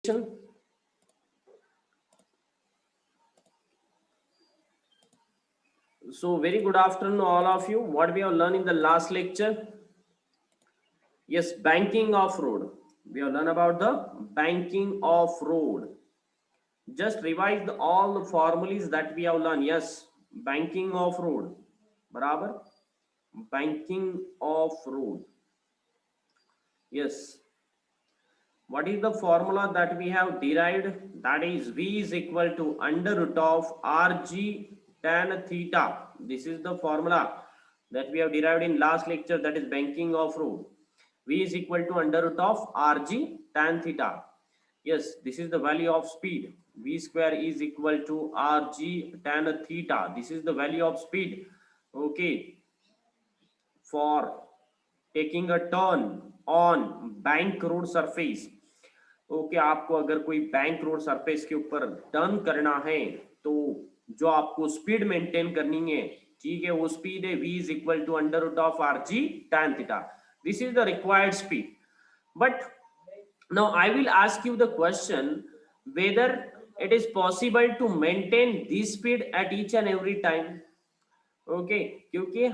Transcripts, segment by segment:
question? So very good afternoon all of you. What we have learned in the last lecture? Yes, banking off road. We have learned about the banking off road. Just revise all the formulas that we have learned. Yes, banking off road. Barabar? Banking off road. Yes. What is the formula that we have derived? That is V is equal to under root of Rg tan theta. This is the formula that we have derived in last lecture, that is banking off road. V is equal to under root of Rg tan theta. Yes, this is the value of speed. V square is equal to Rg tan theta. This is the value of speed. Okay. For taking a turn on bank road surface. Okay आपको अगर कोई bank road surface के ऊपर turn करना है तो जो आपको स्पीड मेंटेन करनी है, ठीक है, वो स्पीड है v is equal to under root of rg tan theta. This is the required speed. But now I will ask you the question whether it is possible to maintain this speed at each and every time. Okay, क्योंकि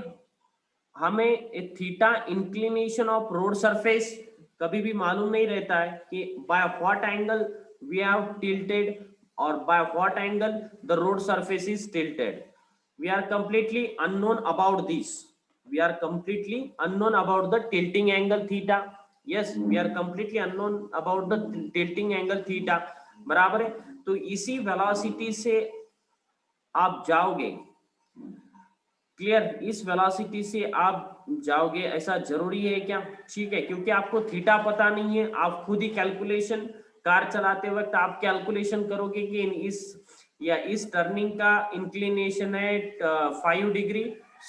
हमें theta inclination of road surface कभी भी मालूम नहीं रहता है कि by what angle we have tilted और by what angle the road surface is tilted. We are completely unknown about this. We are completely unknown about the tilting angle theta. Yes, we are completely unknown about the tilting angle theta. बराबर है. तो इसी velocity से आप जाओगे, clear, इस velocity से आप जाओगे, ऐसा जरूरी है क्या? ठीक है, क्योंकि आपको थीटा पता नहीं है, आप खुद ही कैलकुलेशन कार चलाते वक्त आप कैलकुलेशन करोगे कि इस टर्निंग का इंक्लिनेशन है 5 डिग्री.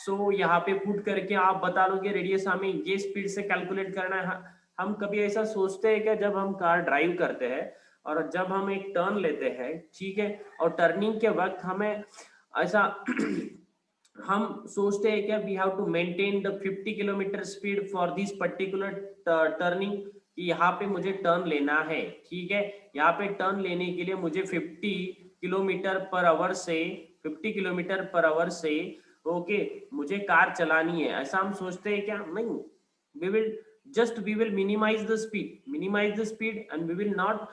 सो यहाँ पे पुट करके आप बता लोगे रेडियस हमें ये स्पीड से कैलकुलेट करना है. हम कभी ऐसा सोचते हैं क्या जब हम कार ड्राइव करते हैं और जब हम एक टर्न लेते हैं, ठीक है, और टर्निंग के वक्त हमें ऐसा हम सोचते हैं क्या we have to maintain the 50 kilometre speed for this particular turning, कि यहाँ पे मुझे टर्न लेना है, ठीक है, यहाँ पे टर्न लेने के लिए मुझे 50 किलोमीटर पर आवर से ओके मुझे कार चलानी है. ऐसा हम सोचते हैं क्या? नहीं. we will minimize the speed and we will not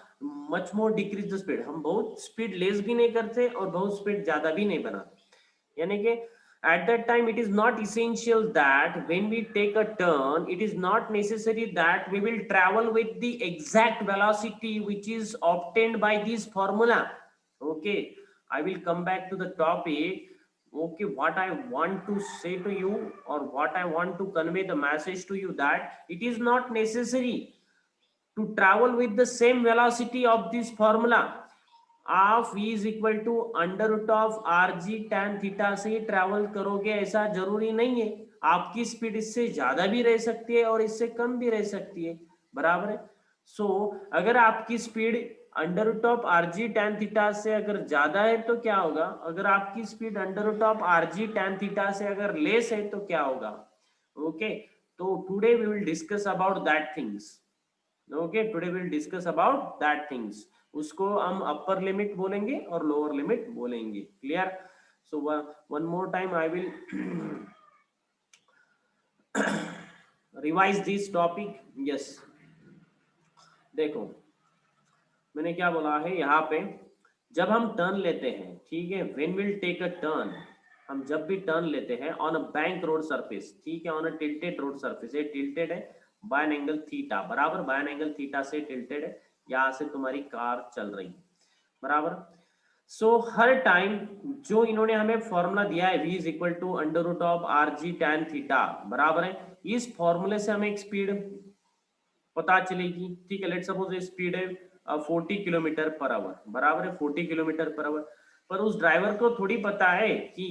much more decrease the speed. हम बहुत स्पीड लेस भी नहीं करते और बहुत स्पीड ज्यादा भी नहीं बनाते. यानी कि at that time it is not essential that when we take a turn, it is not necessary that we will travel with the exact velocity which is obtained by this formula. Okay, I will come back to the topic. Okay, what I want to say to you or what I want to convey the message to you, that it is not necessary to travel with the same velocity of this formula. आप v is equal to under root of rg tan theta से travel करोगे, ऐसा जरूरी नहीं है. आपकी speed इससे ज्यादा भी रह सकती है और इससे कम भी रह सकती है. बराबर है. सो अगर आपकी speed under root of rg tan theta से अगर ज्यादा है तो क्या होगा? अगर आपकी speed under root of rg tan theta से अगर लेस है तो क्या होगा? ओके, तो today we will discuss about that things. Okay, today we will discuss about that things. उसको हम अपर लिमिट बोलेंगे और लोअर लिमिट बोलेंगे. Clear? So one more time I will revise this topic. Yes, देखो मैंने क्या बोला है यहाँ पे, जब हम टर्न लेते हैं, ठीक है, when will take a turn, हम जब भी टर्न लेते हैं on a bank road surface, ठीक है, on a tilted road surface, ये टिल्टेड है बाय एन एंगल थीटा. बराबर, बाय एन एंगल थीटा से टिल्टेड है, यहां से तुम्हारी कार चल रही है. बराबर. सो हर टाइम जो इन्होंने हमें फॉर्मूला दिया है v is equal to under root of rg tan theta, बराबर है, इस फॉर्मूले से हमें एक स्पीड पता चलेगी. ठीक है, लेट्स सपोज स्पीड है 40 किलोमीटर पर आवर. बराबर है, 40 किलोमीटर पर आवर. पर उस ड्राइवर को थोड़ी पता है कि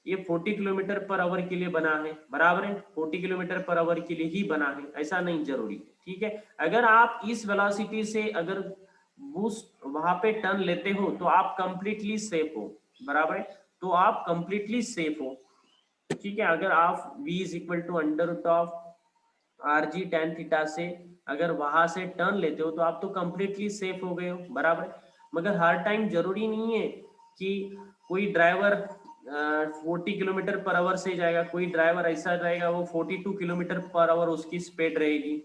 ये 40 किलोमीटर पर आवर के लिए बना है. बराबर है, 40 किलोमीटर पर आवर के लिए ही बना है, ऐसा नहीं जरूरी. ठीक है, अगर आप इस वेलोसिटी से अगर बूस्ट वहां पे टर्न लेते हो तो आप कंप्लीटली सेफ हो. बराबर है, तो आप कंप्लीटली सेफ हो. ठीक है, अगर आप v is equal to under root of rg tan theta से अगर वहां से टर्न लेते हो तो आप तो कंप्लीटली सेफ हो गए हो, बराबर है। मगर हर टाइम जरूरी नहीं है कि कोई ड्राइवर 40 किलोमीटर पर आवर से जाएगा, कोई ड्राइवर ऐसा रहेगा वो 42 किलोमीटर पर आवर उसकी स्पीड रहेगी,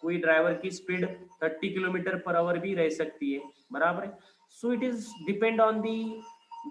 कोई ड्राइवर की स्पीड 30 किलोमीटर पर आवर भी रह सकती है, बराबर है। So it is depend on the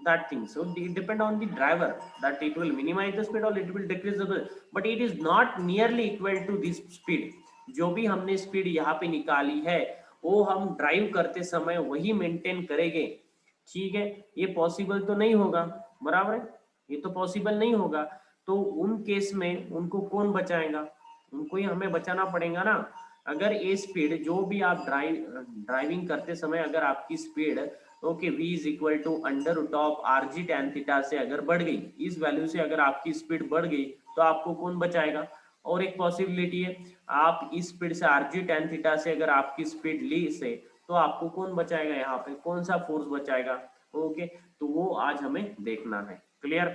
that thing, so it depend on the driver that it will minimize the speed or it will decrease the speed, but it is not nearly equal to this speed। जो भी हमने speed यहाँ पे निकाली है वो हम drive करते समय वही मेंटेन करेंगे, ठीक है। ये पॉसिबल तो नहीं होगा, बराबर है, ये तो पॉसिबल नहीं होगा। तो उन केस में उनको कौन बचाएगा, उनको ही हमें बचाना पड़ेगा ना। अगर ये स्पीड जो भी आप ड्राइविंग करते समय अगर आपकी speed okay v is equal to under root of R G tan theta से अगर बढ़ गई, इस वैल्यू से अगर आपकी स्पीड बढ़ गई तो आपको कौन बचाएगा। और एक पॉसिबिलिटी है आप इस स्पीड से आर जी टैन थीटा से अगर आपकी स्पीड ली से तो आपको कौन बचाएगा, यहाँ पे कौन सा फोर्स बचाएगा, ओके। तो वो आज हमें देखना है, क्लियर,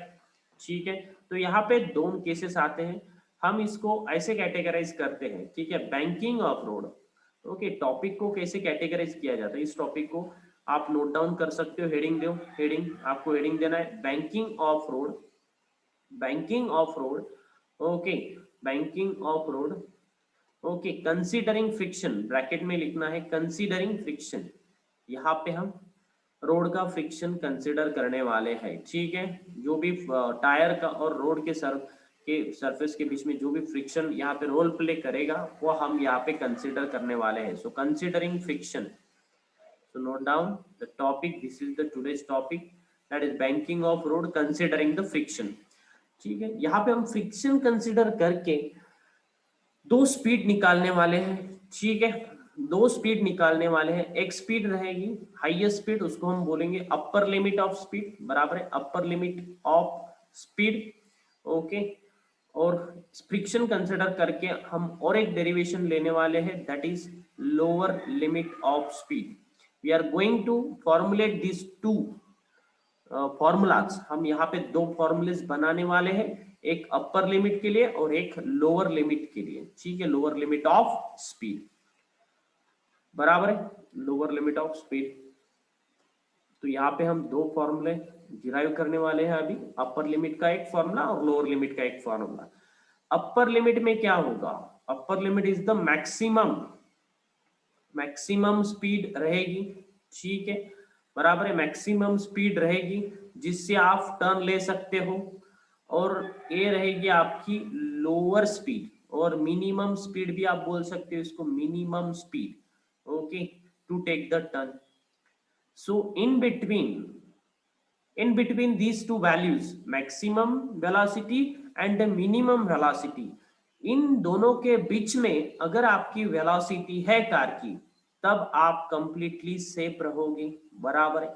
ठीक है। तो यहाँ पे दोनों केसेस आते हैं, हम इसको ऐसे कैटेगराइज करते हैं, ठीक है। Banking of road, okay. Topic को कैसे कैटेगराइज किया जाता है, इस टॉपिक को आप नोट डाउन कर सकते हो, हेडिंग दो, हेडिंग आपको हेडिंग देना है banking of road, banking of road, okay, banking of road, okay. Considering friction, bracket में लिखना है कंसीडरिंग फ्रिक्शन, यहाँ पे हम रोड का फ्रिक्शन कंसीडर करने वाले हैं, ठीक है। जो भी टायर का और रोड के सरफेस के बीच में जो भी फ्रिक्शन यहाँ पे रोल प्ले करेगा वो हम यहाँ पे कंसीडर करने वाले हैं। So considering friction, so note down the topic, this is the today's topic, that is banking of road considering the friction, ठीक है। यहाँ पे हम फ्रिक्शन कंसीडर करके दो स्पीड निकालने वाले हैं, ठीक है। दो स्पीड निकालने वाले हैं, एक स्पीड रहेगी हाईएस्ट स्पीड, उसको हम बोलेंगे अपर लिमिट ऑफ स्पीड, बराबर है, upper limit of speed, okay. और फ्रिक्शन कंसिडर करके हम और एक डेरिवेशन लेने वाले हैं, that is lower limit of speed. We are going to formulate this two formulas, हम यहाँ पे दो फॉर्मूलेस बनाने वाले हैं, एक अपर लिमिट के लिए और एक लोअर लिमिट के लिए, ठीक है। लोअर लिमिट ऑफ स्पीड, बराबर है, लोअर लिमिट ऑफ स्पीड। तो यहाँ पे हम दो फॉर्मूले डिराइव करने वाले हैं अभी, अपर लिमिट का एक फॉर्मूला और लोअर लिमिट का एक फॉर्मूला। अपर लिमिट में क्या होगा, upper limit is the maximum, maximum speed रहेगी, ठीक है, बराबर है, मैक्सिमम स्पीड रहेगी जिससे आप टर्न ले सकते हो। और ये रहेगी आपकी लोअर स्पीड, और मिनिमम स्पीड भी आप बोल सकते हो इसको, minimum speed, okay, to take the turn. So in between these two values, maximum velocity and the minimum velocity, इन दोनों के बीच में अगर आपकी वेलोसिटी है कार की तब आप कंप्लीटली सेफ रहोगे, बराबर है।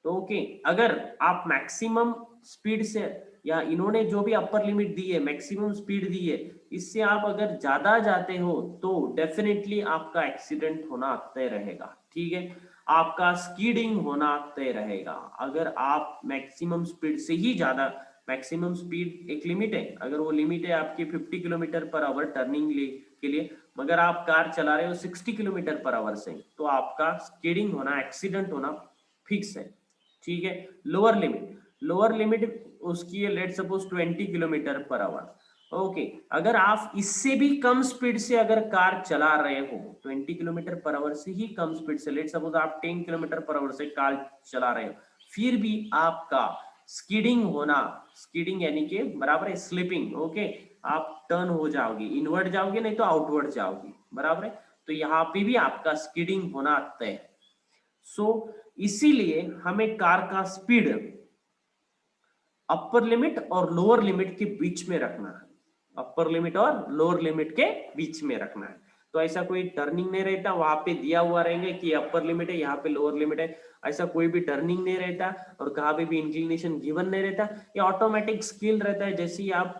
तो ओके, अगर आप मैक्सिमम स्पीड से, या इन्होंने जो भी अपर लिमिट दी है मैक्सिमम स्पीड दी है, इससे आप अगर ज्यादा जाते हो तो डेफिनेटली आपका एक्सीडेंट होना तय रहेगा, ठीक है, आपका स्कीडिंग होना तय रहेगा। अगर आप मैक्सिमम स्पीड से ही ज्यादा, मैक्सिमम स्पीड एक लिमिट है, अगर वो लिमिट है आपकी 50 किलोमीटर पर आवर टर्निंग के लिए, मगर आप कार चला रहे हो 60 किलोमीटर पर आवर से, तो आपका स्कीडिंग होना, एक्सीडेंट होना फिक्स है, ठीक है। लोअर लिमिट, लोअर लिमिट उसकी है let suppose 20 kilometre per hour, okay. अगर आप इससे भी कम स्पीड से अगर कार चला रहे हो, 20 किलोमीटर पर आवर से ही कम स्पीड से, लेट सपोज आप 10 किलोमीटर पर आवर से कार चला रहे हो, फिर भी आपका स्कीडिंग होना, स्कीडिंग यानी कि बराबर है स्लिपिंग, ओके, आप टर्न हो जाओगे, इनवर्ड जाओगे नहीं तो आउटवर्ड जाओगे, बराबर है। तो यहाँ पे भी आपका स्कीडिंग होना तय है। सो इसीलिए हमें कार का स्पीड अपर लिमिट और लोअर लिमिट के बीच में रखना है, अपर लिमिट और लोअर लिमिट के बीच में रखना है। तो ऐसा कोई टर्निंग नहीं रहता, वहां पे दिया हुआ रहेंगे कि अपर लिमिट है, यहाँ पे लोअर लिमिट है, ऐसा कोई भी टर्निंग नहीं रहता, और कहाँ पे भी इंक्लिनेशन गिवन नहीं रहता, ये ऑटोमेटिक स्किल रहता है। जैसे ही आप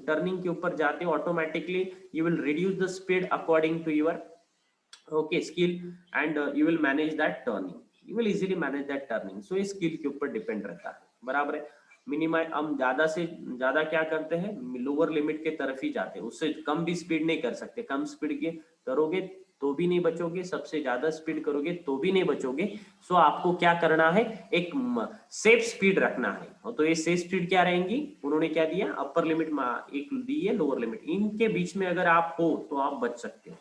टर्निंग के ऊपर जाते हो automatically you will reduce the speed according to your okay skill, and you will manage that turning, you will easily manage that turning. So ये स्किल के ऊपर डिपेंड रहता है, बराबर है। मिनिमम हम ज्यादा से ज्यादा क्या करते हैं, लोअर लिमिट के तरफ ही जाते हैं, उससे कम भी स्पीड नहीं कर सकते। कम स्पीड के करोगे तो भी नहीं बचोगे, सबसे ज्यादा स्पीड करोगे तो भी नहीं बचोगे। सो आपको क्या करना है, एक सेफ स्पीड रखना है। तो ये सेफ स्पीड क्या रहेंगी, उन्होंने क्या दिया, अपर लिमिट एक दी है, लोअर लिमिट, इनके बीच में अगर आप हो तो आप बच सकते हो,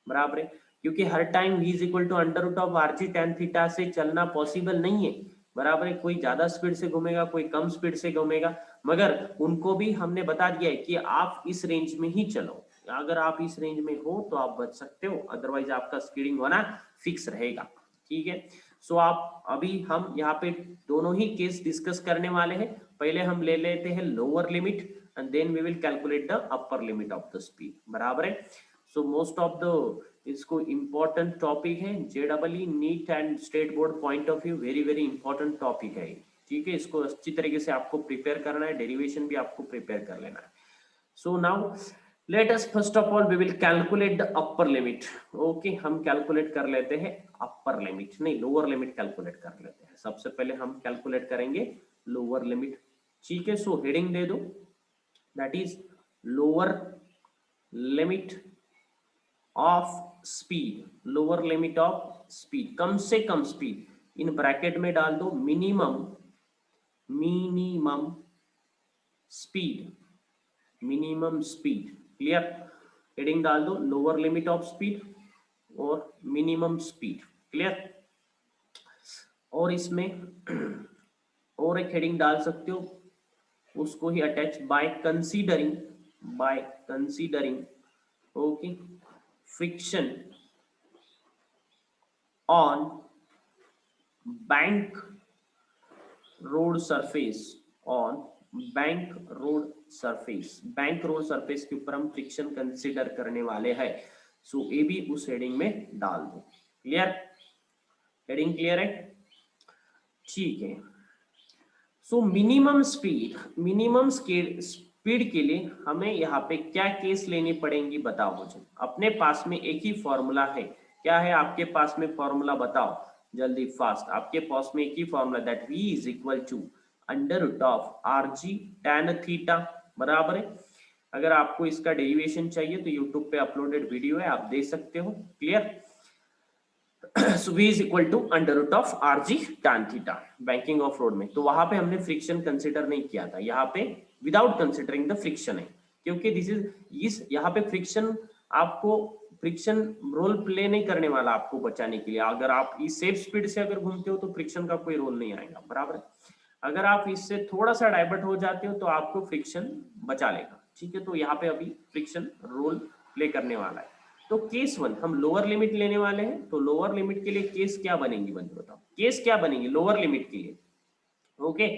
बराबर है। क्योंकि हर time v is equal to under root of are g tan theta से चलना पॉसिबल नहीं है, बराबर है। कोई ज्यादा स्पीड से घूमेगा, कोई कम स्पीड से घूमेगा, मगर उनको भी हमने बता दिया है कि आप इस रेंज में ही चलो। अगर आप इस रेंज में हो तो आप बच सकते हो, अदरवाइज आपका स्पीडिंग होना फिक्स रहेगा, ठीक है। सो आप अभी हम यहाँ पे दोनों ही केस डिस्कस करने वाले हैं। पहले हम ले लेते हैं lower limit and then we will calculate the upper limit of the speed, बराबर है। सो मोस्ट ऑफ द इसको इम्पोर्टेंट टॉपिक है, जेडबलई NEET and state board point of view, very very important topic है, ठीक है। इसको अच्छी तरीके से आपको प्रिपेयर करना है, डेरिवेशन भी आपको प्रिपेयर कर लेना है। So now let us first of all we will calculate the upper limit. Okay, हम कैलकुलेट कर लेते हैं अपर लिमिट, नहीं लोअर लिमिट कैलकुलेट कर लेते हैं। सबसे पहले हम कैलकुलेट करेंगे लोअर लिमिट, ठीक है। सो हेडिंग दे दो, that is lower limit of speed, lower limit of speed, कम से कम स्पीड, इन ब्रैकेट में डाल दो minimum, minimum speed, minimum speed, clear. Heading डाल दो लोअर लिमिट ऑफ स्पीड और मिनिमम स्पीड, क्लियर। और इसमें और एक हेडिंग डाल सकते हो, उसको ही attach, by considering, by considering, okay, friction on bank road surface, on bank road surface, bank road surface के ऊपर हम फ्रिक्शन कंसीडर करने वाले हैं। सो ये भी उस हेडिंग में डाल दो, क्लियर, हेडिंग क्लियर है, ठीक है। So minimum speed, minimum speed के लिए हमें यहाँ पे क्या केस लेनी पड़ेंगी बताओ मुझे। अपने पास में एक ही फॉर्मूला है, क्या है आपके पास में फॉर्मूला, बताओ जल्दी फास्ट। आपके पास में एक ही formula, that v is equal to under root of R G tan theta, बराबर है। अगर आपको इसका डेरिवेशन चाहिए तो यूट्यूब पे अपलोडेड वीडियो है, आप दे सकते हो, clear. So v is equal to under root of R G tan theta, banking of road में। तो वहां पे हमने फ्रिक्शन कंसिडर नहीं किया था, यहाँ पे विदाउट कंसिडरिंग द फ्रिक्शन है, क्योंकि दिस इज इस यहाँ पे फ्रिक्शन, आपको फ्रिक्शन रोल प्ले नहीं करने वाला आपको बचाने के लिए। अगर आप इस सेफ स्पीड से अगर घूमते हो तो फ्रिक्शन का कोई रोल नहीं आएगा, बराबर है। अगर आप इससे थोड़ा सा डाइवर्ट हो जाते हो तो आपको फ्रिक्शन बचा लेगा, ठीक है। तो यहाँ पे अभी फ्रिक्शन रोल प्ले करने वाला है। तो केस वन हम लोअर लिमिट लेने वाले हैं, तो लोअर लिमिट के लिए केस क्या बनेगी बंधु, बताओ केस क्या बनेगी लोअर लिमिट के लिए। ओके,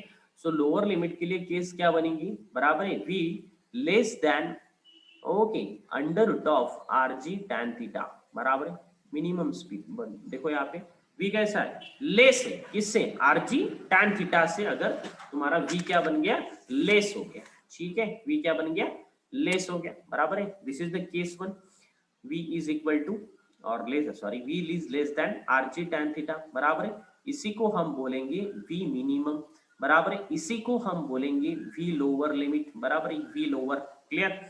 सो लोअर लिमिट के लिए केस क्या बनेगी, बराबर है v less than, okay, under root of R G tan theta, बराबर है मिनिमम स्पीड। देखो यहाँ पे v कैसा है, लेस है, किससे, आर जी टैन थीटा से। अगर तुम्हारा v क्या बन गया, लेस हो गया, ठीक है, v क्या बन गया, लेस हो गया, बराबर है। This is the case one, v is equal to और less, sorry v is less than rg tan theta, बराबर है। इसी को हम बोलेंगे v मिनिमम, बराबर है। इसी को हम बोलेंगे v लोअर लिमिट, बराबर है, v lower, clear.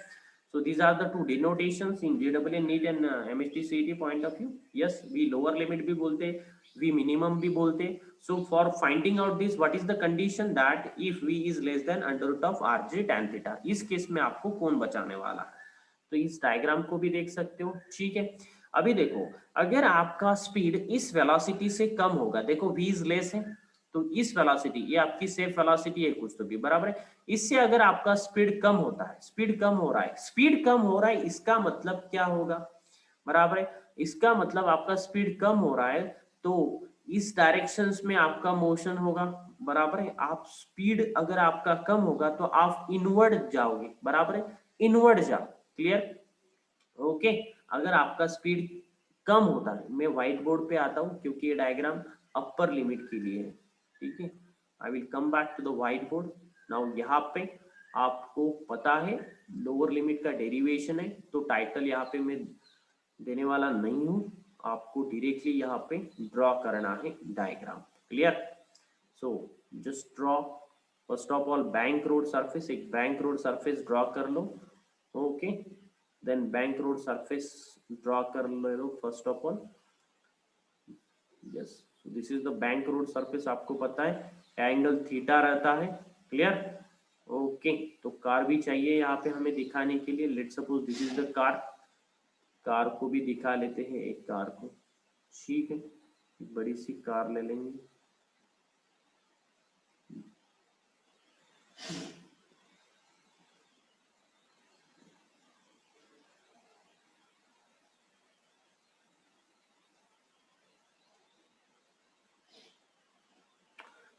So these are the two denotations in JEE NEET and MST CET point of view. Yes, v lower limit भी बोलते, v minimum भी बोलते। So for finding out this, what is the condition, that if v is less than under root of rg tan theta, इस case में आपको कौन बचाने वाला है, तो इस डायग्राम को भी देख सकते हो, ठीक है। अभी देखो, अगर आपका स्पीड इस वेलोसिटी से कम होगा, देखो v इज लेस है, तो इस वेलोसिटी, ये आपकी सेफ वेलोसिटी है कुछ तो भी, बराबर है। इससे अगर आपका स्पीड कम होता है, स्पीड कम हो रहा है, स्पीड कम हो रहा है, इसका मतलब क्या होगा, बराबर है। इसका मतलब आपका स्पीड कम हो रहा है तो इस डायरेक्शंस में आपका मोशन होगा, बराबर है। आप स्पीड अगर आपका कम होगा तो आप इनवर्ड जाओगे, बराबर है, इनवर्ड जाओ, क्लियर, ओके। अगर आपका स्पीड कम होता है, मैं व्हाइट बोर्ड पे आता हूँ क्योंकि ये डायग्राम अपर लिमिट के लिए है, ठीक है। I will come back to the white board now. यहाँ पे आपको पता है लोअर लिमिट का डेरिवेशन है, तो टाइटल यहाँ पे मैं देने वाला नहीं हूँ, आपको डायरेक्टली यहाँ पे ड्रॉ करना है diagram, clear. So just draw first of all bank road surface, एक बैंक रोड सरफेस ड्रॉ कर लो, okay, then bank road surface draw कर लो first of all, yes, this is the bank road surface, आपको पता है angle theta रहता है, क्लियर, ओके, तो कार भी चाहिए यहाँ पे हमें दिखाने के लिए, let's suppose this is the car, car को भी दिखा लेते हैं, एक कार को, ठीक है, बड़ी सी कार ले लेंगे,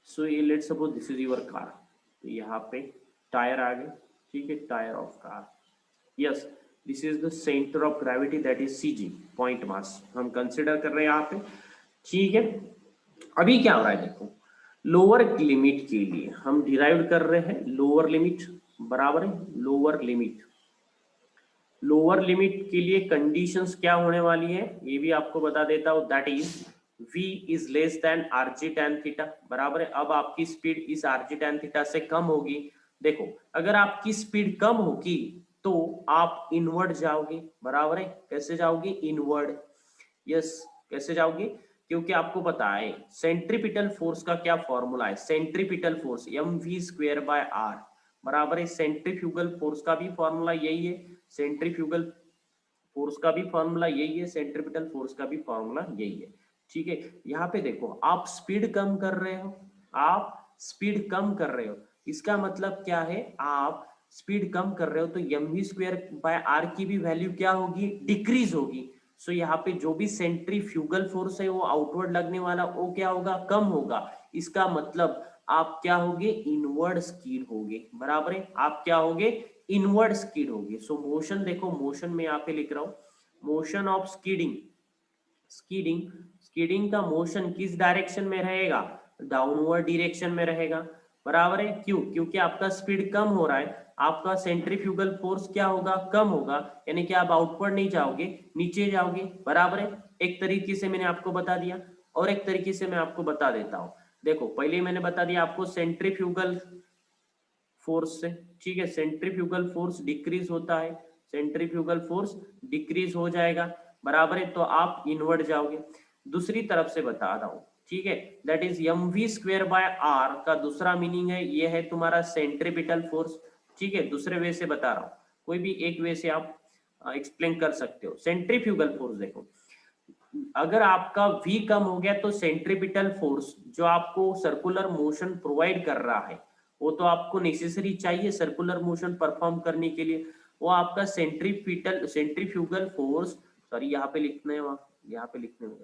सो ये let's suppose this is your car, तो यहाँ पे टायर आ गए, ठीक है, tyre of car, yes, this is the centre of gravity that is CG, point mass हम कंसिडर कर रहे हैं यहाँ पे, ठीक है। अभी क्या हो रहा है देखो, लोअर लिमिट के लिए हम डिराइव कर रहे हैं लोअर लिमिट, बराबर है लोअर लिमिट, लोअर लिमिट के लिए कंडीशंस क्या होने वाली है ये भी आपको बता देता हूं, that is v is less than rg tan theta, बराबर है। अब आपकी स्पीड इस rg tan थीटा से कम होगी, देखो अगर आपकी स्पीड कम होगी तो आप इनवर्ड जाओगे, बराबर है, कैसे जाओगे इनवर्ड, यस, कैसे जाओगे, क्योंकि आपको पता है सेंट्रीपिटल फोर्स का क्या फॉर्मूला है, सेंट्रीपिटल फोर्स mv²/r, बराबर है, सेंट्रीफ्यूगल फोर्स का भी फॉर्मूला यही है, सेंट्रीफ्यूगल फोर्स का भी फॉर्मूला यही है, सेंट्रीपिटल फोर्स का भी फॉर्मूला यही है, ठीक है। यहाँ पे देखो आप स्पीड कम कर रहे हो, आप स्पीड कम कर रहे हो, इसका मतलब क्या है, आप स्पीड कम कर रहे हो तो mv²/r की भी वैल्यू क्या होगी, डिक्रीज होगी, सो यहाँ पे जो भी सेंट्रीफ्यूगल फोर्स है वो आउटवर्ड लगने वाला वो क्या होगा, कम होगा, इसका मतलब आप क्या होगे, इनवर्ड स्कीड होगे, बराबर है, आप क्या होगे, इनवर्ड स्कीड होगी। सो मोशन देखो, मोशन में यहाँ पे लिख रहा हूं, motion of skidding, skidding, skidding का मोशन किस डायरेक्शन में रहेगा, डाउनवर्ड डायरेक्शन में रहेगा, बराबर है, क्यों, क्योंकि आपका स्पीड कम हो रहा है, आपका सेंट्रीफ्यूगल फोर्स क्या होगा, कम होगा, यानी कि आप आउटवर्ड नहीं जाओगे, नीचे जाओगे, बराबर है। एक तरीके से मैंने आपको बता दिया, और एक तरीके से मैं आपको बता देता हूं, देखो पहले मैंने बता दिया आपको सेंट्रीफ्यूगल फोर्स से, ठीक है, सेंट्रीफ्यूगल फोर्स डिक्रीज होता है, सेंट्रीफ्यूगल फोर्स डिक्रीज हो जाएगा, बराबर है, तो आप इनवर्ड जाओगे। दूसरी तरफ से बता रहा हूं, ठीक है, दैट इज mv²/r का दूसरा मीनिंग है, ये है तुम्हारा सेंट्रीपिटल फोर्स, ठीक है, दूसरे वे से बता रहा हूं, कोई भी एक वे से आप एक्सप्लेन कर सकते हो। सेंट्रीफ्यूगल फोर्स देखो, अगर आपका v कम हो गया तो सेंट्रीपिटल फोर्स जो आपको सर्कुलर मोशन प्रोवाइड कर रहा है, वो तो आपको नेसेसरी चाहिए सर्कुलर मोशन परफॉर्म करने के लिए, वो आपका सेंट्रीफ्यूगल फोर्स, सॉरी यहाँ पे लिखने, यहाँ पे लिखने में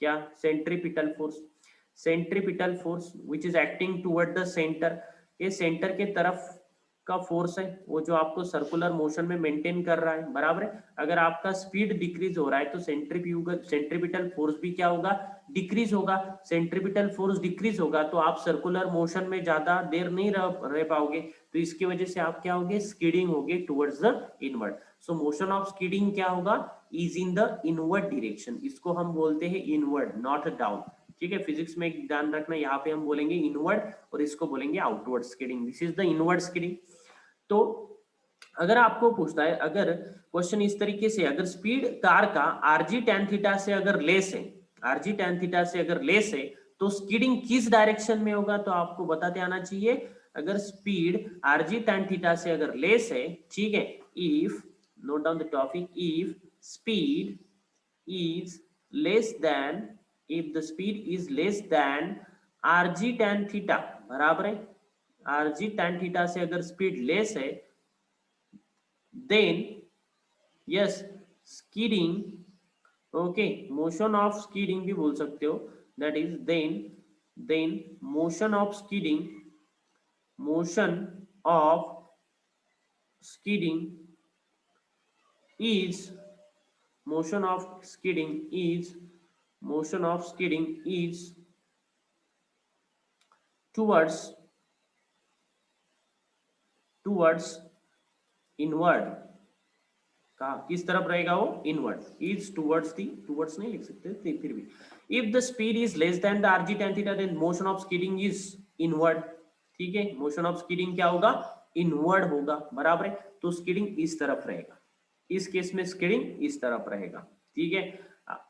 क्या, centripetal force, centripetal force which is acting toward the centre, ये सेंटर के तरफ का फोर्स है, वो जो आपको सर्कुलर मोशन में मेंटेन कर रहा है, बराबर है। अगर आपका स्पीड डिक्रीज हो रहा है तो सेंट्रीपिटल फोर्स भी क्या होगा, डिक्रीज होगा, सेंट्रीपिटल फोर्स डिक्रीज होगा तो आप सर्कुलर मोशन में ज्यादा देर नहीं रह पाओगे, तो इसकी वजह से आप क्या होगे, स्कीडिंग होगे towards the inward. So motion of skidding क्या होगा, is in the inward direction, इसको हम बोलते हैं इनवर्ड, नॉट डाउन, ठीक है, फिजिक्स में एक ध्यान रखना, यहाँ पे हम बोलेंगे इनवर्ड और इसको बोलेंगे outward skidding, this is the inward skidding. तो अगर आपको पूछता है, अगर क्वेश्चन इस तरीके से, अगर स्पीड कार का आरजी tan थीटा से अगर लेस है, आरजी tan थीटा से अगर लेस है तो स्कीडिंग किस डायरेक्शन में होगा, तो आपको बताते आना चाहिए, अगर स्पीड आरजी tan थीटा से अगर लेस है, ठीक है, if, note down the topic, if speed is less than, if the speed is less than rg tan theta, बराबर है, rg tan theta से अगर स्पीड लेस है, then yes skidding, okay, motion of skidding भी बोल सकते हो, that is then motion of skidding, motion of skidding is, motion of skidding is, motion of skidding is towards inward, का किस तरफ रहेगा वो, inward, is towards the, towards नहीं लिख सकते फिर भी, if the speed is less than the RG tan theta then motion of skidding is inward, ठीक है, मोशन ऑफ स्किडिंग क्या होगा, इनवर्ड होगा, बराबर है। तो स्किडिंग इस तरफ रहेगा, इस केस में स्किडिंग इस तरफ रहेगा, ठीक है।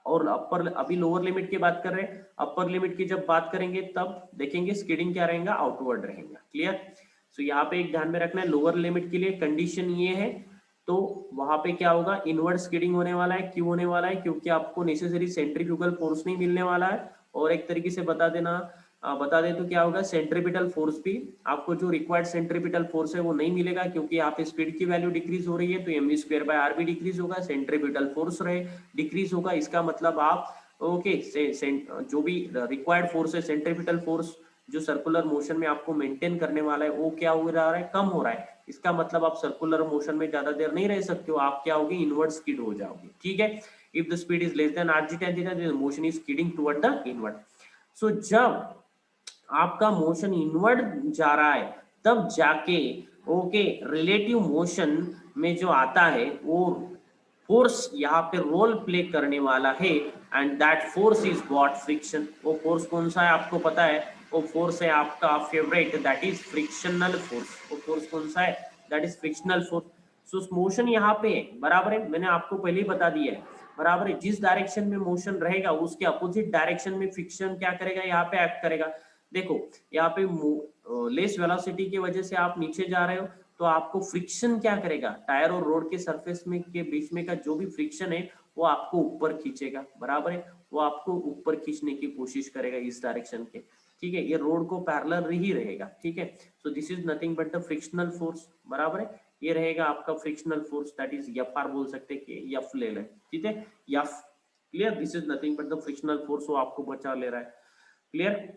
और अपर, अभी लोअर लिमिट की बात कर रहे हैं, अपर लिमिट की जब बात करेंगे तब देखेंगे स्किडिंग क्या रहेगा, आउटवर्ड रहेगा, क्लियर। सो यहाँ पे एक ध्यान में रखना है, लोअर लिमिट के लिए कंडीशन ये है, तो वहां पे क्या होगा, इनवर्ड स्किडिंग होने वाला है। क्यों होने वाला है, क्योंकि आपको नेसेसरी सेंट्रीफ्यूगल फोर्स नहीं मिलने वाला है। और एक तरीके से बता दे तो क्या होगा, सेंट्रीपिटल फोर्स भी आपको जो रिक्वायर्ड सेंट्रीपिटल फोर्स है वो नहीं मिलेगा, क्योंकि यहाँ पे स्पीड की वैल्यू डिक्रीज हो रही है, तो mv²/r भी डिक्रीज होगा, सेंट्रीपिटल फोर्स रहे डिक्रीज होगा। इसका मतलब आप ओके जो भी रिक्वायर्ड फोर्स है, सेंट्रीपिटल फोर्स जो सर्कुलर मोशन में आपको मेंटेन करने वाला है, वो क्या हो रहा है, कम हो रहा है। इसका मतलब आप सर्कुलर मोशन में ज्यादा देर नहीं रह सकते हो, आप क्या होगी, इनवर्ड स्किड हो जाओगे, ठीक है। If the speed is less than rg tan theta, the motion is skidding toward the inward. सो जब आपका मोशन इनवर्ड जा रहा है तब जाके ओके रिलेटिव मोशन में जो आता है वो फोर्स यहाँ पे रोल प्ले करने वाला है, and that force is what, friction. वो फोर्स कौन सा है आपको पता है, वो फोर्स है आपका favourite, that is frictional force. वो फोर्स कौन सा है, that is frictional force. So motion यहाँ पे है, बराबर है, मैंने आपको पहले ही बता दिया है, बराबर है। जिस डायरेक्शन में मोशन रहेगा उसके अपोजिट डायरेक्शन में फ्रिक्शन क्या करेगा, यहाँ पे एक्ट करेगा। देखो यहाँ पे लेस वेलोसिटी की वजह से आप नीचे जा रहे हो, तो आपको फ्रिक्शन क्या करेगा, टायर और रोड के सरफेस में के बीच में का जो भी फ्रिक्शन है वो आपको ऊपर खींचेगा, बराबर है, वो आपको ऊपर खींचने की कोशिश करेगा इस डायरेक्शन के, ठीक है। ये रोड को पैरेलल ही रहेगा, ठीक है। सो this is nothing but the frictional force, बराबर है। ये रहेगा आपका frictional force, that is F R बोल सकते हैं कि एफ ले लें, ठीक है, F, clear. This is nothing but the frictional force, वो आपको बचा ले रहा है, क्लियर।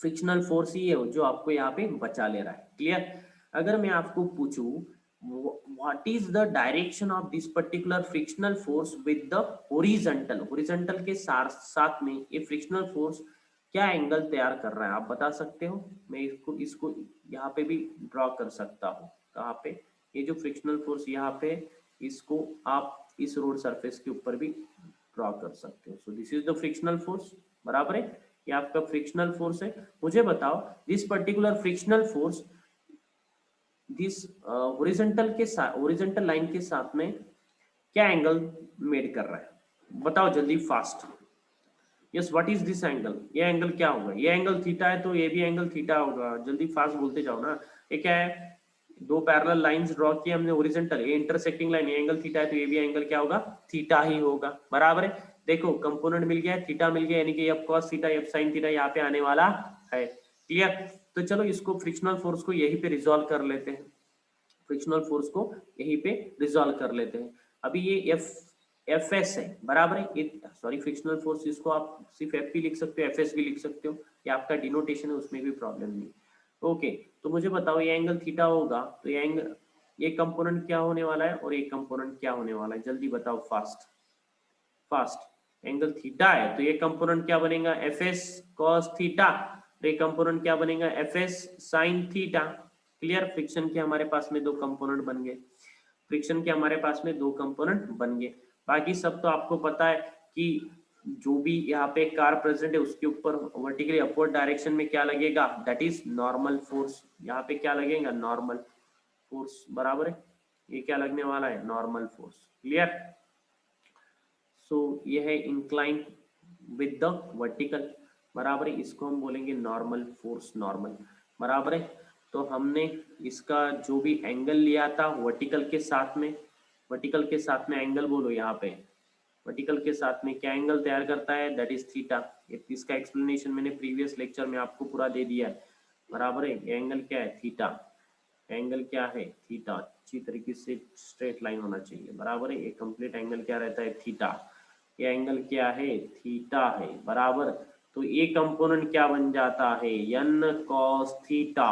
फ्रिक्शनल फोर्स ही है जो आपको यहाँ पे बचा ले रहा है, क्लियर। अगर मैं आपको पूछूं what is the direction of this particular frictional force with the horizontal, horizontal के साथ में ये फ्रिक्शनल फोर्स क्या एंगल तैयार कर रहा है, आप बता सकते हो। मैं इसको यहाँ पे भी ड्रॉ कर सकता हूँ, कहाँ पे, ये जो फ्रिक्शनल फोर्स यहाँ पे, इसको आप इस रोड सरफेस के ऊपर भी ड्रॉ कर सकते हो। सो this is the frictional force, बराबर है, ये आपका फ्रिक्शनल फोर्स है। मुझे बताओ this particular frictional force this horizontal line के साथ में क्या एंगल मेड कर रहा है, बताओ जल्दी fast. Yes, what is this angle, ये एंगल क्या होगा, ये एंगल थीटा है तो ये भी एंगल थीटा होगा, जल्दी फास्ट बोलते जाओ ना। ये क्या है, दो पैरेलल लाइंस ड्रॉ किए हमने हॉरिजॉन्टल, ये इंटरसेक्टिंग लाइन, ये एंगल थीटा है तो ये भी एंगल क्या होगा, थीटा ही होगा, बराबर है। देखो कंपोनेंट मिल गया है, थीटा मिल गया, यानी कि F cos theta F sine theta यहाँ पे आने वाला है, क्लियर। तो चलो इसको फ्रिक्शनल फोर्स को यहीं पे रिजॉल्व कर लेते हैं, फ्रिक्शनल फोर्स को यहीं पे रिजॉल्व कर लेते हैं। अभी ये एफ एस है, बराबर है, सॉरी फ्रिक्शनल फोर्स, इसको आप सिर्फ एफ भी लिख सकते हो, एफ एस भी लिख सकते हो, ये आपका डिनोटेशन है, उसमें भी प्रॉब्लम नहीं। ओके, तो मुझे बताओ ये एंगल थीटा होगा तो ये एंगल, ये कंपोनेंट क्या होने वाला है और ये कंपोनेंट क्या होने वाला है, जल्दी बताओ फास्ट फास्ट। एंगल थीटा है तो ये कंपोनेंट क्या बनेगा, एफ एस कॉस थीटा, तो ये कंपोनेंट क्या बनेगा, F s sine theta, clear. Friction के हमारे पास में दो कंपोनेंट बन गए, फ्रिक्शन के हमारे पास में दो कंपोनेंट बन गए। बाकी सब तो आपको पता है कि जो भी यहाँ पे कार प्रेजेंट है उसके ऊपर वर्टिकली अपवर्ड डायरेक्शन में क्या लगेगा, दैट इज नॉर्मल फोर्स। यहाँ पे क्या लगेगा, नॉर्मल फोर्स, बराबर है, ये क्या लगने वाला है, नॉर्मल फोर्स, क्लियर। सो ये है इंक्लाइन विद द वर्टिकल, बराबर है, इसको हम बोलेंगे नॉर्मल फोर्स, नॉर्मल, बराबर है। तो हमने इसका जो भी एंगल लिया था वर्टिकल के साथ में, वर्टिकल के साथ में एंगल बोलो, यहाँ पे वर्टिकल के साथ में क्या एंगल तैयार करता है, दैट इज थीटा। इसका एक्सप्लेनेशन मैंने प्रीवियस लेक्चर में आपको पूरा दे दिया है, बराबर है। ये एंगल क्या है, थीटा, एंगल क्या है, थीटा, अच्छी तरीके से स्ट्रेट लाइन होना चाहिए, बराबर है। ये कंप्लीट एंगल क्या रहता है, थीटा, ये एंगल क्या है, थीटा है, बराबर। तो ये कंपोनेंट क्या बन जाता है, n cos थीटा,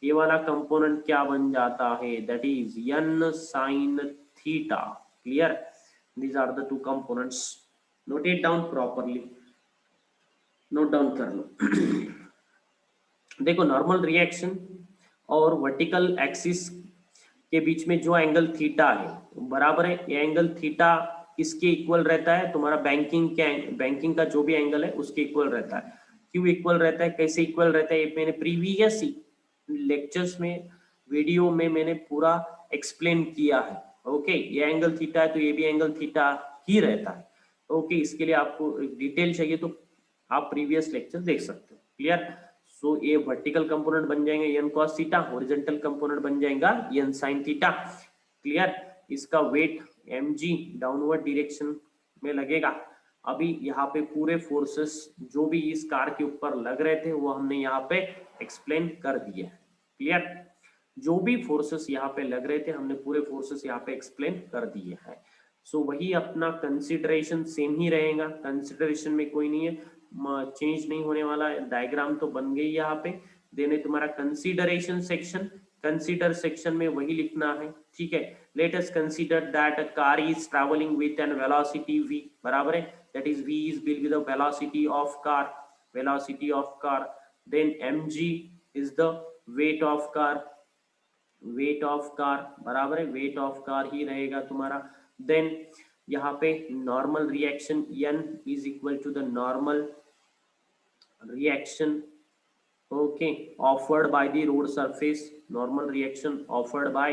ये वाला कंपोनेंट क्या बन जाता है, that is n sin theta, clear. These are the two components, note it down properly, note down कर लो। देखो नॉर्मल रिएक्शन और वर्टिकल एक्सिस के बीच में जो एंगल थीटा है, बराबर है, ये एंगल थीटा किसके इक्वल रहता है, तुम्हारा बैंकिंग का जो भी एंगल है उसके इक्वल रहता है। क्यों इक्वल रहता है, कैसे इक्वल रहता है, ये मैंने लेक्चर्स में, वीडियो में मैंने पूरा एक्सप्लेन किया है। ओके, ये एंगल थीटा है तो ये भी एंगल थीटा ही रहता है। ओके, इसके लिए आपको डिटेल चाहिए तो आप प्रीवियस लेक्चर देख सकते हो। क्लियर? सो ये वर्टिकल कंपोनेंट बन जाएंगे N cos theta, horizontal component बन जाएगा एन साइन थीटा। क्लियर? इसका वेट mg डाउनवर्ड डायरेक्शन में लगेगा। अभी यहाँ पे पूरे फोर्सेस जो भी इस कार के ऊपर लग रहे थे वो हमने यहाँ पे एक्सप्लेन कर दिए। क्लियर? जो भी फोर्सेस यहाँ पे लग रहे थे हमने पूरे फोर्सेस यहाँ पे एक्सप्लेन कर दिए हैं। सो वही अपना कंसिडरेशन सेम ही रहेगा, कंसिडरेशन में कोई नहीं है, चेंज नहीं होने वाला है। डायग्राम तो बन गई यहाँ पे। देने तुम्हारा कंसिडरेशन सेक्शन, कंसीडर सेक्शन में वही लिखना है। ठीक है, let us consider that a car is travelling with an velocity v, बराबर है, that is v is will be the velocity of car, velocity of car. Then mg is the weight of car, weight of car, बराबर है, wait of car ही रहेगा तुम्हारा। Then यहाँ पे normal reaction n is equal to the normal reaction, okay, offered by the road surface, normal reaction offered by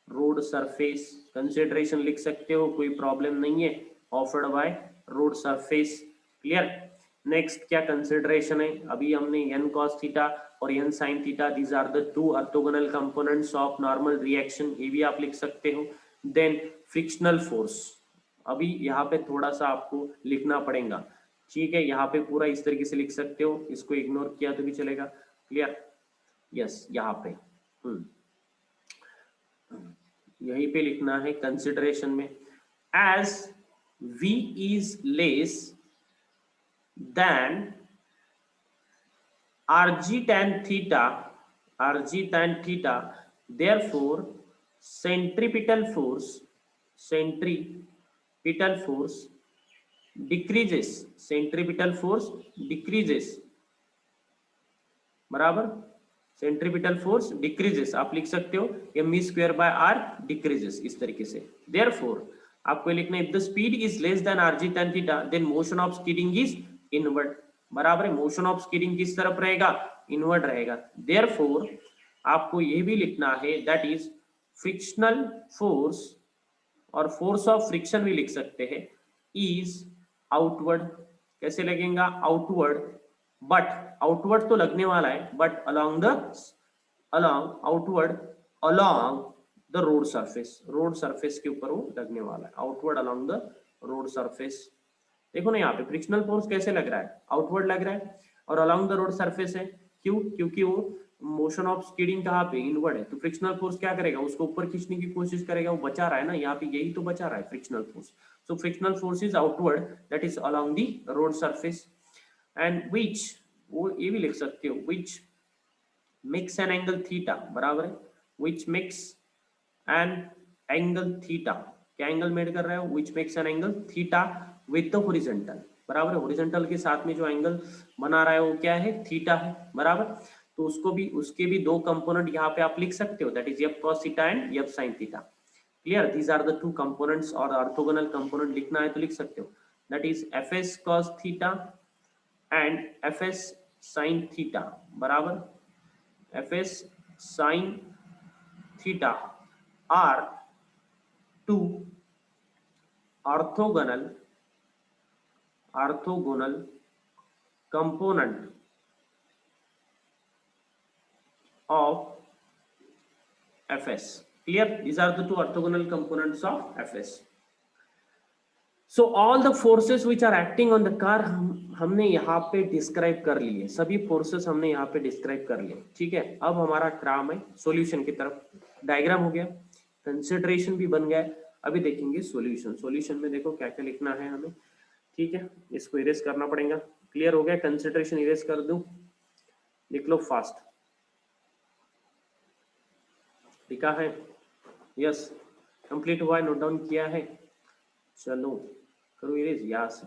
road surface, consideration लिख सकते हो, कोई प्रॉब्लम नहीं है, offered by road surface। Clear? Next क्या कंसिडरेशन है, अभी हमने n cos थीटा और n sin theta, these are the two orthogonal components of normal reaction, ये भी आप लिख सकते हो। देन फ्रिक्शनल फोर्स, अभी यहाँ पे थोड़ा सा आपको लिखना पड़ेगा। ठीक है, यहाँ पे पूरा इस तरीके से लिख सकते हो, इसको इग्नोर किया तो भी चलेगा। क्लियर? यस, यहाँ पे यहीं पे लिखना है कंसिडरेशन में, as v is less than rg tan theta, rg tan theta, therefore centripetal force, centripetal force decreases, centripetal force decreases, बराबर, सेंट्रीपिटल फोर्स डिक्रीजेस, आप लिख सकते हो m square by r decreases, इस तरीके से। देयरफॉर आपको लिखना है, if the speed is less than rg tan theta then motion of skidding is inward, बराबर है, मोशन ऑफ स्कीडिंग किस तरफ रहेगा, इनवर्ड रहेगा। देयरफॉर आपको ये भी लिखना है दैट इज फ्रिक्शनल फोर्स, और फोर्स ऑफ फ्रिक्शन भी लिख सकते हैं, इज आउटवर्ड, कैसे लगेगा, आउटवर्ड, बट आउटवर्ड तो लगने वाला है, but along the, along outward along the road surface, road surface के ऊपर वो लगने वाला है, outward along the road surface. देखो ना यहाँ पे फ्रिक्शनल फोर्स कैसे लग रहा है, आउटवर्ड लग रहा है, और अलोंग द रोड सरफेस है, क्यों, क्योंकि वो मोशन ऑफ स्कीडिंग कहाँ पे, इनवर्ड है, तो फ्रिक्शनल फोर्स क्या करेगा, उसको ऊपर खींचने की कोशिश करेगा, वो बचा रहा है ना, यहाँ पे यही तो बचा रहा है frictional force. So frictional force is outward, that is along the road surface, and which, वो ये भी लिख सकते हो, which makes an angle theta, बराबर है, which makes an angle theta, क्या एंगल मेड कर रहा है, which makes an angle theta with the horizontal, बराबर है, हॉरिजॉन्टल के साथ में जो एंगल बना रहा है वो क्या है, थीटा है, बराबर। तो उसको भी, उसके भी दो कंपोनेंट यहाँ पे आप लिख सकते हो, that is f cos theta and f sine theta. Clear? These are the two components, और ऑर्थोगोनल कंपोनेंट लिखना है तो लिख सकते हो, that is f S cos theta and f s sine theta, बराबर, f s sine theta are two orthogonal, orthogonal component of fs। clear? These are the two orthogonal components of fs। so all the forces which are acting on the car हमने यहाँ पे describe कर लिए, सभी forces हमने यहाँ पे describe कर लिए। ठीक है, अब हमारा काम है सॉल्यूशन की तरफ। डायग्राम हो गया, कंसिडरेशन भी बन गया, अभी देखेंगे सॉल्यूशन। सॉल्यूशन में देखो क्या क्या लिखना है हमें। ठीक है, इसको इरेज करना पड़ेगा। क्लियर हो गया? कंसिडरेशन इरेज कर दूं, लिख लो फास्ट, लिखा है, यस, कंप्लीट हुआ है, नोट डाउन किया है, चलो करो इरेज यहाँ से,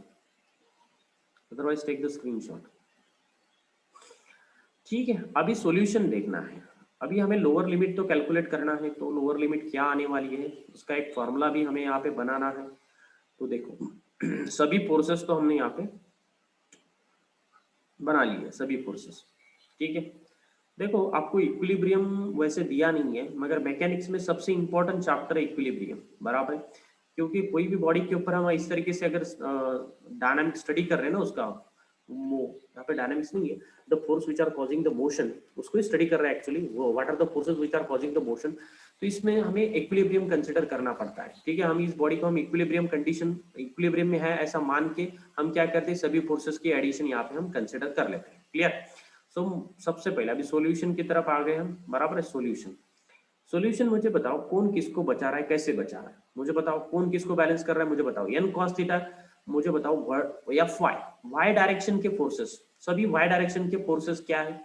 अदरवाइज टेक द स्क्रीनशॉट। ठीक है, अभी सॉल्यूशन देखना है। अभी हमें लोअर लिमिट तो कैलकुलेट करना है, तो लोअर लिमिट क्या आने वाली है उसका एक फॉर्मूला भी हमें यहाँ पे बनाना है। तो देखो सभी फोर्सेस तो हमने यहाँ पे बना लिए, सभी फोर्सेस। ठीक है, देखो आपको इक्विलिब्रियम वैसे दिया नहीं है, मगर मैकेनिक्स में सबसे इंपॉर्टेंट चैप्टर है इक्विलिब्रियम, बराबर है। क्योंकि कोई भी बॉडी के ऊपर हम इस तरीके से अगर डायनामिक स्टडी कर रहे हैं ना उसका, वो यहाँ पे डायनामिक्स नहीं है, the force which are causing the motion, उसको स्टडी कर रहे हैं एक्चुअली, वो what are the forces which are causing the motion. तो इसमें हमें इक्विलिब्रियम कंसिडर करना पड़ता है, ठीक है। हम इस बॉडी को हम इक्विलिब्रियम कंडीशन, इक्विलिब्रियम में है ऐसा मान के हम क्या करते हैं, सभी फोर्सेस की एडिशन यहाँ पे हम कंसिडर कर लेते हैं। क्लियर। सो सबसे पहले अभी सॉल्यूशन की तरफ आ गए हम, बराबर है। सॉल्यूशन, सॉल्यूशन मुझे बताओ कौन किसको बचा रहा है, कैसे बचा रहा है, मुझे बताओ कौन किसको बैलेंस कर रहा है, मुझे बताओ एन कॉस थीटा, मुझे बताओ एफ वाई, वाई डायरेक्शन के फोर्सेस, सभी वाई डायरेक्शन के फोर्सेस क्या है,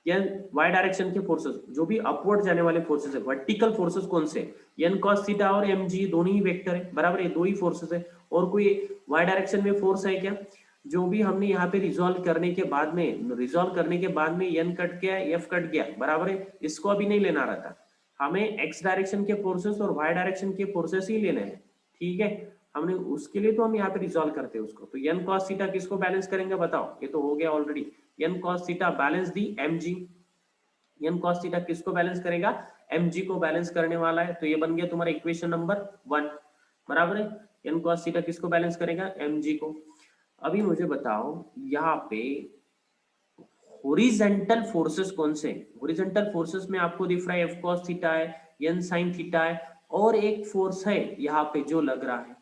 एन वाई डायरेक्शन के फोर्सेस जो भी अपवर्ड जाने वाले फोर्सेस है, वर्टिकल फोर्सेस कौन से, एन कॉस थीटा और एम जी दोनों ही वेक्टर है, बराबर है, दो ही फोर्सेस है। और कोई वाई डायरेक्शन में फोर्स है क्या, जो भी हमने यहाँ पे रिजॉल्व करने के बाद में एन कट गया, एफ कट गया, बराबर है, इसको अभी नहीं लेना रहता, हमें एक्स डायरेक्शन के फोर्सेस और वाई डायरेक्शन के फोर्सेस ही लेने हैं, ठीक है। हमने उसके लिए तो हम यहाँ पे रिजॉल्व करते हैं उसको। तो एन कॉस थीटा किसको बैलेंस करेंगे बताओ, ये तो हो गया already, n cos theta balance the m g, n cos theta किसको बैलेंस करेगा, एम जी को बैलेंस करने वाला है, तो ये बन गया तुम्हारा इक्वेशन नंबर 1, बराबर है। एन कॉस थीटा किसको बैलेंस करेगा, एम जी को। अभी मुझे बताओ यहाँ पे हॉरिजेंटल फोर्सेस कौन से, हॉरिजेंटल फोर्सेस में आपको दिख रहा है एफ कॉस थीटा है, एन साइन थीटा है, और एक फोर्स है यहाँ पे जो लग रहा है।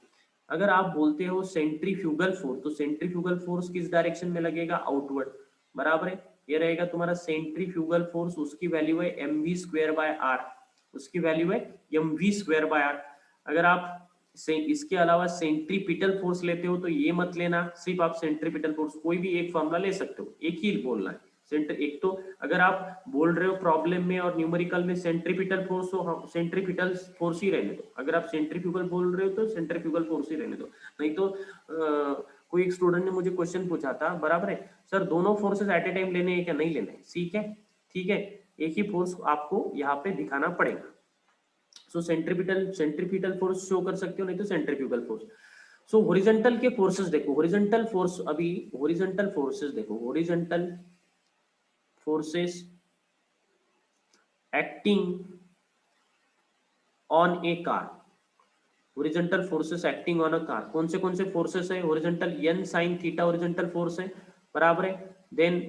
अगर आप बोलते हो सेंट्रीफ्यूगल फोर्स, तो सेंट्रीफ्यूगल फोर्स किस डायरेक्शन में लगेगा, आउटवर्ड, बराबर है। ये रहेगा तुम्हारा सेंट्रीफ्यूगल फोर्स, उसकी वैल्यू है M we square by R, उसकी वैल्यू है M we square by R. अगर आप से इसके अलावा सेंट्रीपिटल फोर्स लेते हो तो ये मत लेना, सिर्फ आप सेंट्रीपिटल फोर्स कोई भी एक फॉर्मूला ले सकते हो, एक ही बोलना है। सेंटर एक तो अगर आप बोल रहे हो प्रॉब्लम में और न्यूमेरिकल में सेंट्रीपिटल फोर्स, तो सेंट्रीपिटल फोर्स ही रहने दो। अगर आप सेंट्रीफ्यूगल बोल रहे हो तो सेंट्रीफ्यूगल फोर्स ही रहने दो। नहीं तो कोई एक स्टूडेंट ने मुझे क्वेश्चन पूछा था, बराबर है सर दोनों फोर्सेस एट ए टाइम लेने हैं क्या, नहीं लेना है, ठीक है, ठीक है, एक ही फोर्स आपको यहाँ पे दिखाना पड़ेगा। सो सेंट्रीपिटल फोर्स शो कर सकते हो, नहीं तो सेंट्रीफ्यूगल फोर्स। सो हॉरिजॉन्टल के फोर्सेस देखो, हॉरिजॉन्टल फोर्स, अभी हॉरिजॉन्टल फोर्सेस देखो, horizontal forces acting on a car, horizontal forces acting on a car, कौन से फोर्सेस है, horizontal n sin theta horizontal force है, बराबर है। Then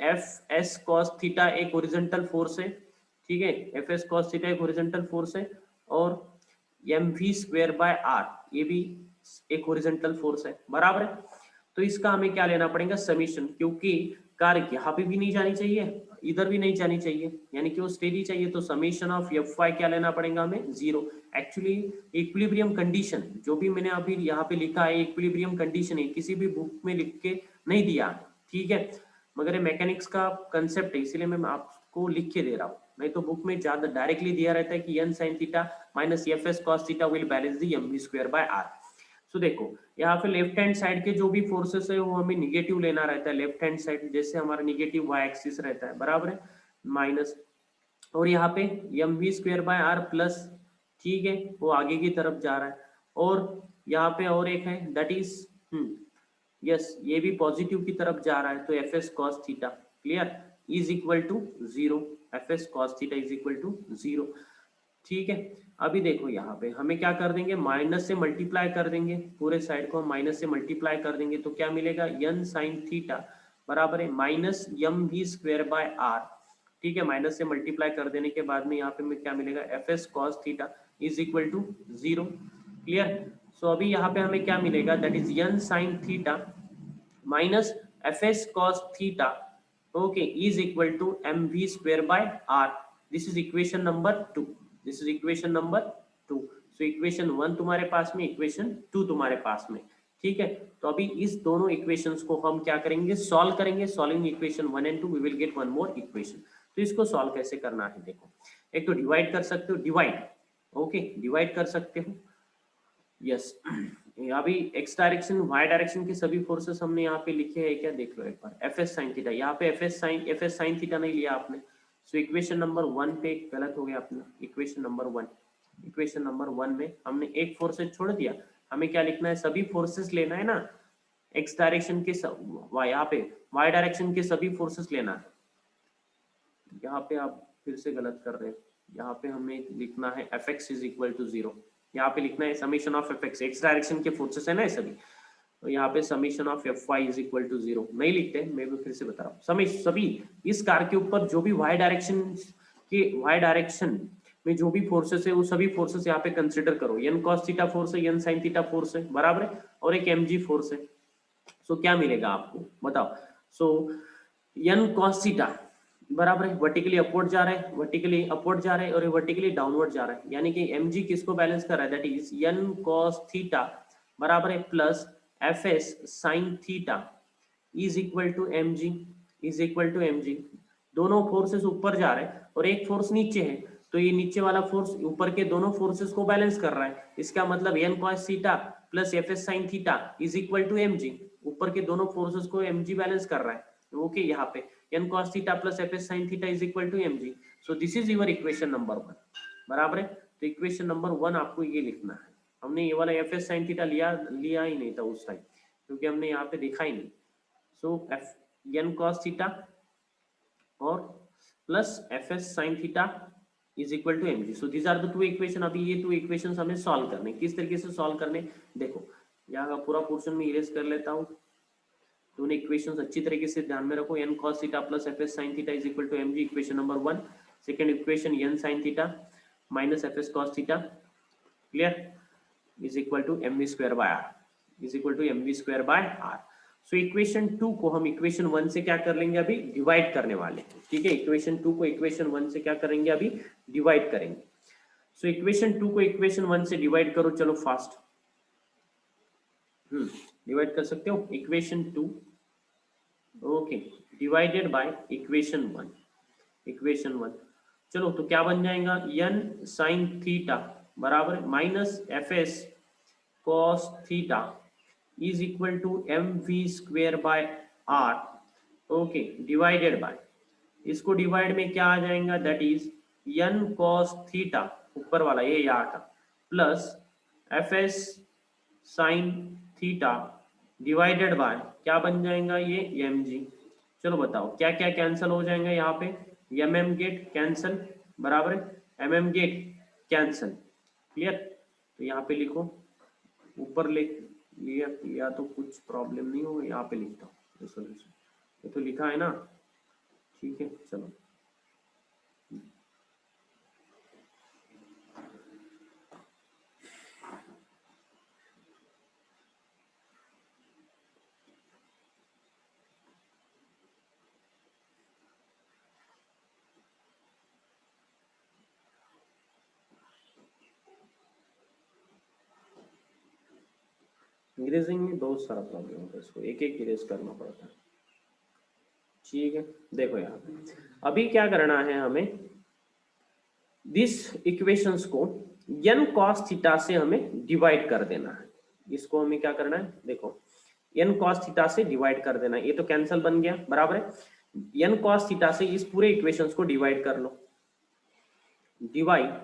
F S cos theta एक horizontal force है, ठीक है, एफ एस cos थीटा एक horizontal force है, और M we square by R ये भी एक horizontal force है, बराबर है। तो इसका हमें क्या लेना पड़ेगा, समीशन, क्योंकि कार यहाँ पे भी नहीं जानी चाहिए, इधर भी नहीं जानी चाहिए, यानी कि वो स्टेडी चाहिए, तो समीशन ऑफ एफ वाई क्या लेना पड़ेगा हमें, 0। एक्चुअली इक्विलिब्रियम कंडीशन जो भी मैंने अभी यहाँ पे लिखा है, इक्विलिब्रियम कंडीशन है, किसी भी बुक में लिख के नहीं दिया, ठीक है, मगर ये मैकेनिक्स का कंसेप्ट है, इसीलिए मैं आपको लिख के दे रहा हूँ। नहीं तो बुक में ज्यादा डायरेक्टली दिया रहता है कि n sine theta minus f S cos theta will balance the m we square by r. So देखो यहाँ पे लेफ्ट हैंड साइड के जो भी फोर्सेस है वो हमें निगेटिव लेना रहता है, लेफ्ट हैंड साइड जैसे हमारा निगेटिव वाई एक्सिस रहता है, बराबर है, माइनस, और यहाँ पे M we square by R plus, ठीक है, वो आगे की तरफ जा रहा है। और यहाँ पे और एक है दैट इज यस, ये भी पॉजिटिव की तरफ जा रहा है, तो F S cos theta, clear, is equal to 0, F S cos theta is equal to 0, ठीक है। अभी देखो यहाँ पे हमें क्या कर देंगे, माइनस से मल्टीप्लाई कर देंगे, पूरे साइड को हम माइनस से मल्टीप्लाई कर देंगे, तो क्या मिलेगा, एन साइन थीटा बराबर है minus M we square by R, ठीक है, माइनस से मल्टीप्लाई कर देने के बाद में यहाँ पे हमें क्या मिलेगा, f S cos theta is equal to 0, clear. So अभी यहाँ पे हमें क्या मिलेगा, that is n sine theta minus f S cos theta, okay, is equal to m we square by r. This is equation number 2, this is equation number 2। So equation 1 तुम्हारे पास में, equation 2 तुम्हारे पास में, ठीक है। तो अभी इस दोनों इक्वेशंस को हम क्या करेंगे, सॉल्व करेंगे, solving equation 1 and 2 we will get one more equation. तो इसको सॉल्व कैसे करना है देखो, एक तो डिवाइड कर सकते हो, डिवाइड, ओके, डिवाइड कर सकते हो, यस। अभी एक्स डायरेक्शन वाई डायरेक्शन के सभी फोर्सेस हमने यहाँ पे लिखे हैं क्या, देख लो एक बार, एफ एस साइन थीटा, यहाँ पे एफ एस साइन थीटा नहीं लिया आपने, सो इक्वेशन नंबर 1 पे गलत हो गया अपना, इक्वेशन नंबर 1, इक्वेशन नंबर 1 में हमने एक फोर्सेस छोड़ दिया, हमें क्या लिखना है, सभी फोर्सेस लेना है ना, एक्स डायरेक्शन के यहाँ पे वाई डायरेक्शन के सभी फोर्सेस लेना है, यहाँ पे आप फिर से गलत कर रहे हैं, यहाँ पे हमें लिखना है fx इज इक्वल टू 0, यहाँ पे लिखना है summation of fx, X direction के फोर्सेस है ना सभी, तो यहाँ पे summation of fy is equal to 0 नहीं लिखते, मैं भी फिर से बता रहा हूँ, सभी इस कार के ऊपर जो भी y डायरेक्शन में जो भी फोर्सेस है वो सभी फोर्सेस यहाँ पे कंसिडर करो, n cos थीटा फोर्स है, n sin थीटा फोर्स है, बराबर है, और एक mg फोर्स है। सो क्या मिलेगा आपको बताओ, सो n cos थीटा बराबर है वर्टिकली अपवर्ड जा रहा है, वर्टिकली अपवर्ड जा रहा है, और ये वर्टिकली डाउनवर्ड जा रहा है, यानी कि mg किसको बैलेंस कर रहा है, that is n cos theta बराबर है plus fs sin theta is equal to mg, is equal to mg। दोनों फोर्सेस ऊपर जा रहे हैं और एक फोर्स नीचे है, तो ये नीचे वाला फोर्स ऊपर के दोनों फोर्सेस को बैलेंस कर रहा है, इसका मतलब n cos theta plus fs sin theta is equal to mg, ऊपर के दोनों फोर्सेस को mg बैलेंस कर रहा है, ओके यहाँ पे n cos theta plus fs sin theta is equal to mg। So this is your equation number 1, बराबर है। तो इक्वेशन नंबर 1 आपको ये लिखना है, हमने ये वाला fs sin थीटा लिया ही नहीं था उस टाइम, क्योंकि हमने यहाँ पे देखा ही नहीं। सो n cos थीटा और plus fs sin theta is equal to mg। So these are the two equation. अभी ये टू इक्वेशन हमें सॉल्व करने, किस तरीके से सॉल्व करने, देखो यहाँ का पूरा पोर्शन में इरेज कर लेता हूँ, दोनों इक्वेशंस अच्छी तरीके से ध्यान में रखो, n cos theta plus fs sin theta is equal to mg, equation number 1। Second equation n sin theta minus fs cos theta, clear, is equal to mv square by r, is equal to mv square by r। So equation 2 को हम equation 1 से क्या कर लेंगे, अभी divide करने वाले, ठीक है, इक्वेशन 2 को इक्वेशन 1 से क्या करेंगे, अभी डिवाइड करेंगे। सो इक्वेशन 2 को इक्वेशन 1 से डिवाइड करो, चलो फास्ट, डिवाइड कर सकते हो, equation 2 okay divided by equation 1, equation 1, चलो तो क्या बन जाएगा, n sin थीटा बराबर minus fs cos theta is equal to mv square by r, okay divided by, इसको डिवाइड में क्या आ जाएगा, that is n cos theta ऊपर वाला ये यहाँ का plus fs sin theta divided by क्या बन जाएगा, ये mg। चलो बताओ क्या क्या कैंसिल हो जाएगा, यहाँ पे mm गेट कैंसिल, बराबर है, mm गेट कैंसिल, क्लियर। तो यहाँ पे लिखो, ऊपर लिख लिया या तो कुछ प्रॉब्लम नहीं हो, यहाँ पे लिखता हूँ सोल्यूशन, ये तो लिखा है ना, ठीक है चलो। इरेजिंग में बहुत सारा प्रॉब्लम होता है, इसको एक एक इरेज करना पड़ता है, ठीक है। देखो यहाँ अभी क्या करना है हमें, दिस इक्वेशंस को n cos थीटा से हमें डिवाइड कर देना है, इसको हमें क्या करना है, देखो n cos थीटा से डिवाइड कर देना है, ये तो कैंसिल बन गया, बराबर है, n cos थीटा से इस पूरे इक्वेशंस को डिवाइड कर लो, डिवाइड